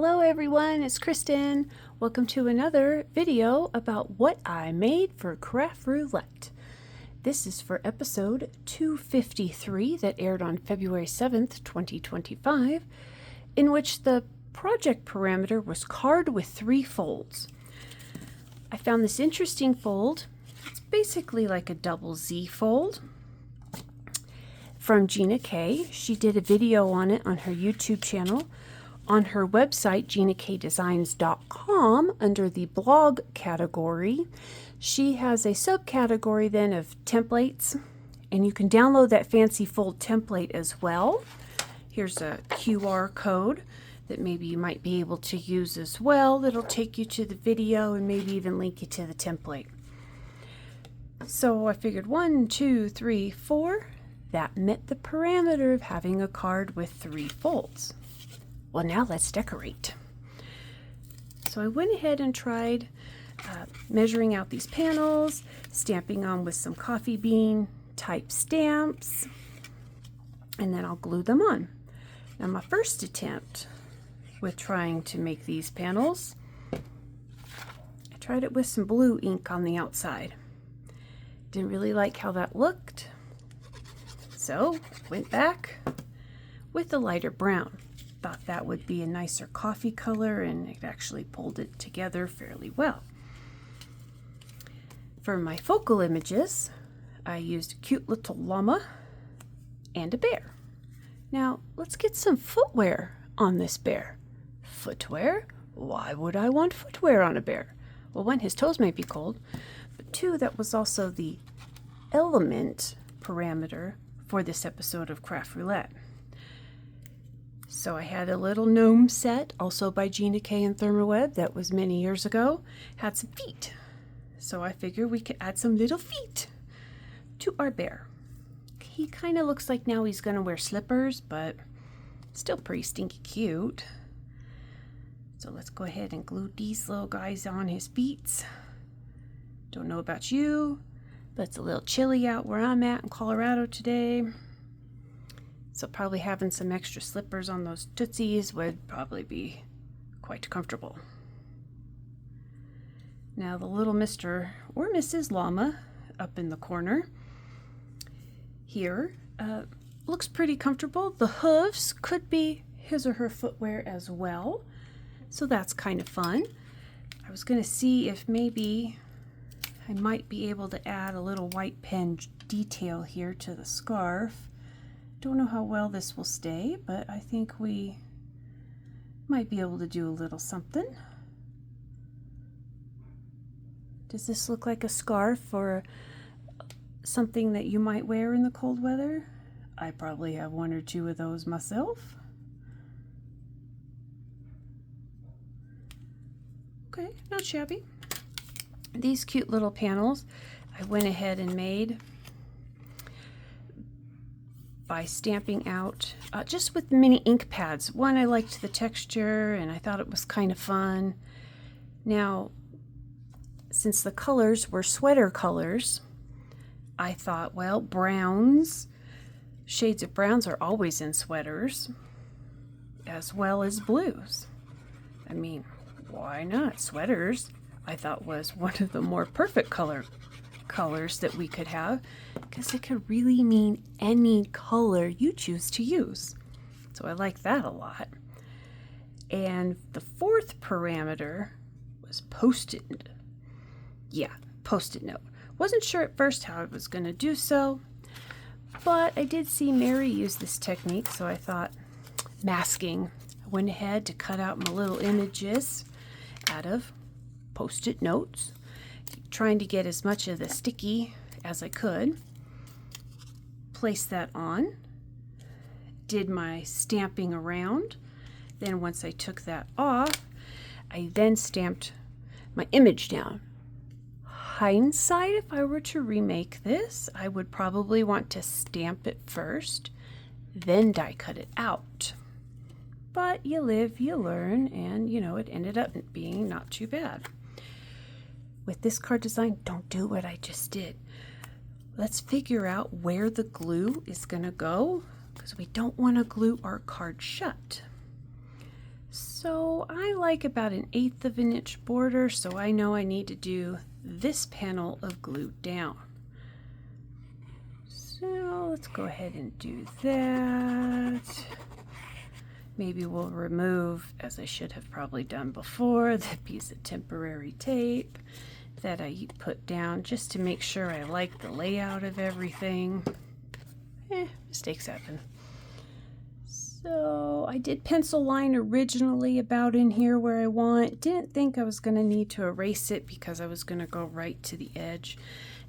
Hello everyone, it's Kristen. Welcome to another video about what I made for Craft Roulette. This is for episode 253 that aired on February 7th, 2025, in which the project parameter was card with 3 folds. I found this interesting fold. It's basically like a double Z fold from Gina K. She did a video on it on her YouTube channel. On her website, ginakdesigns.com, under the blog category, she has a subcategory then of templates, and you can download that fancy fold template as well. Here's a QR code that maybe you might be able to use as well. That'll take you to the video and maybe even link you to the template. So I figured 1, 2, 3, 4. That met the parameter of having a card with 3 folds. Well, now let's decorate. So I went ahead and tried measuring out these panels, stamping on with some coffee bean type stamps, and then I'll glue them on. Now my first attempt with trying to make these panels, I tried it with some blue ink on the outside. Didn't really like how that looked, so went back with the lighter brown. Thought that would be a nicer coffee color, and it actually pulled it together fairly well. For my focal images, I used a cute little llama and a bear. Now let's get some footwear on this bear. Footwear? Why would I want footwear on a bear? Well, 1, his toes may be cold, but 2, that was also the element parameter for this episode of Craft Roulette. So I had a little gnome set, also by Gina K and Therm-O-Web, that was many years ago. Had some feet. So I figured we could add some little feet to our bear. He kind of looks like now he's going to wear slippers, but still pretty stinky cute. So let's go ahead and glue these little guys on his feet. Don't know about you, but it's a little chilly out where I'm at in Colorado today. So probably having some extra slippers on those tootsies would probably be quite comfortable. Now the little Mr. or Mrs. Llama up in the corner here looks pretty comfortable. The hooves could be his or her footwear as well, so that's kind of fun. I was going to see if maybe I might be able to add a little white pen detail here to the scarf. Don't know how well this will stay, but I think we might be able to do a little something. Does this look like a scarf or something that you might wear in the cold weather? I probably have 1 or 2 of those myself. Okay, not shabby. These cute little panels I went ahead and made by stamping out just with mini ink pads. 1, I liked the texture and I thought it was kind of fun. Now, since the colors were sweater colors, I thought, well, browns, shades of browns are always in sweaters, as well as blues. I mean, why not? Sweaters, I thought, was one of the more perfect colors that we could have, because it could really mean any color you choose to use. So I like that a lot. And the 4th parameter was Post-it. Yeah, Post-it note. Wasn't sure at first how I was going to do so, but I did see Mary use this technique, so I thought masking. I went ahead to cut out my little images out of Post-it notes, trying to get as much of the sticky as I could. Place that on, did my stamping around. Then once I took that off, I then stamped my image down. Hindsight, if I were to remake this, I would probably want to stamp it first, then die cut it out. But you live, you learn, and you know, it ended up being not too bad. With this card design, don't do what I just did. Let's figure out where the glue is going to go, because we don't want to glue our card shut. So I like about 1/8 of an inch border, so I know I need to do this panel of glued down. So let's go ahead and do that. Maybe we'll remove, as I should have probably done before, the piece of temporary tape that I put down just to make sure I like the layout of everything. Mistakes happen. So I did pencil line originally about in here where I want. Didn't think I was going to need to erase it because I was going to go right to the edge.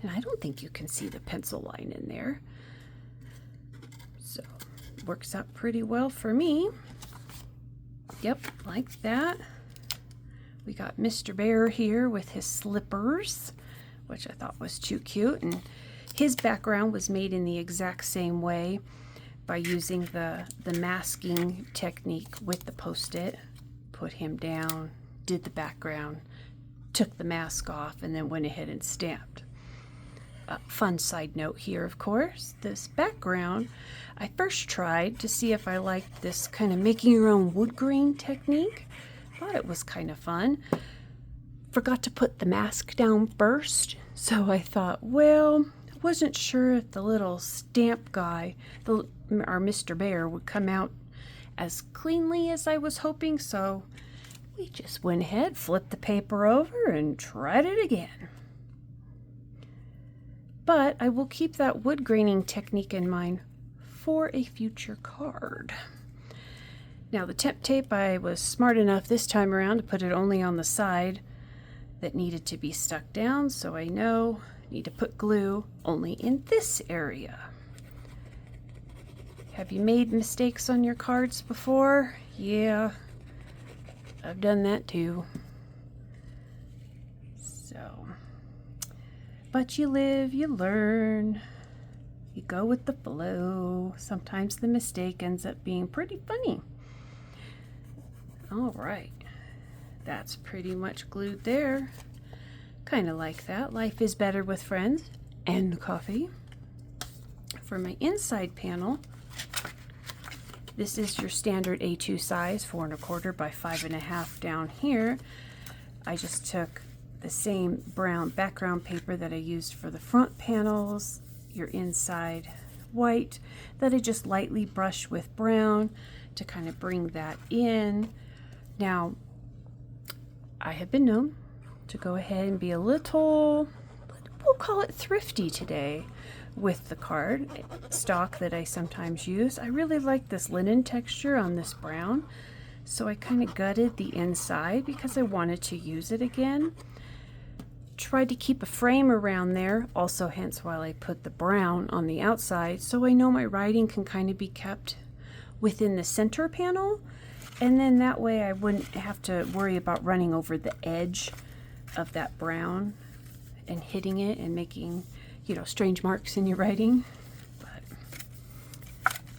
And I don't think you can see the pencil line in there. So it works out pretty well for me. Yep, like that. We got Mr. Bear here with his slippers, which I thought was too cute. And his background was made in the exact same way by using the masking technique with the Post-it. Put him down, did the background, took the mask off, and then went ahead and stamped. Fun side note here, of course, this background, I first tried to see if I liked this kind of making your own wood grain technique. Thought it was kind of fun. Forgot to put the mask down first, so I thought, well, I wasn't sure if the little stamp guy, our Mr. Bear, would come out as cleanly as I was hoping, so we just went ahead, flipped the paper over, and tried it again. But I will keep that wood graining technique in mind for a future card. Now the temp tape, I was smart enough this time around to put it only on the side that needed to be stuck down, so I know I need to put glue only in this area. Have you made mistakes on your cards before? Yeah, I've done that too. So, but you live, you learn, you go with the flow. Sometimes the mistake ends up being pretty funny. All right, that's pretty much glued there. Kind of like that. Life is better with friends and coffee. For my inside panel, this is your standard A2 size, 4 1/4 by 5 1/2 down here. I just took the same brown background paper that I used for the front panels, your inside white, that I just lightly brushed with brown to kind of bring that in. Now, I have been known to go ahead and be a little, we'll call it thrifty today with the card stock that I sometimes use. I really like this linen texture on this brown, so I kind of gutted the inside because I wanted to use it again. Tried to keep a frame around there, also hence why I put the brown on the outside, so I know my writing can kind of be kept within the center panel, and then that way I wouldn't have to worry about running over the edge of that brown and hitting it and making, you know, strange marks in your writing. But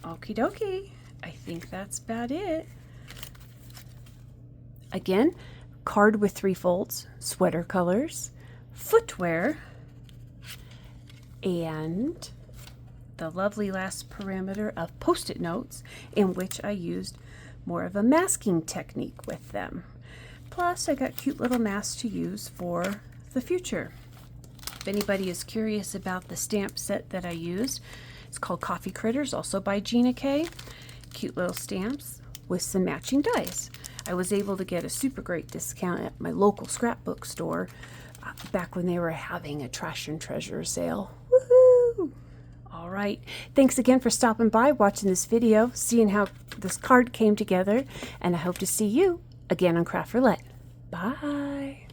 okie dokie, I think that's about it. Again, card with 3 folds, sweater colors, footwear, and the lovely last parameter of Post-it notes, in which I used more of a masking technique with them. Plus, I got cute little masks to use for the future. If anybody is curious about the stamp set that I used, it's called Coffee Critters, also by Gina K. Cute little stamps with some matching dies. I was able to get a super great discount at my local scrapbook store back when they were having a Trash and Treasure sale. Woohoo! All right, thanks again for stopping by, watching this video, seeing how this card came together, and I hope to see you again on Craft Roulette. Bye!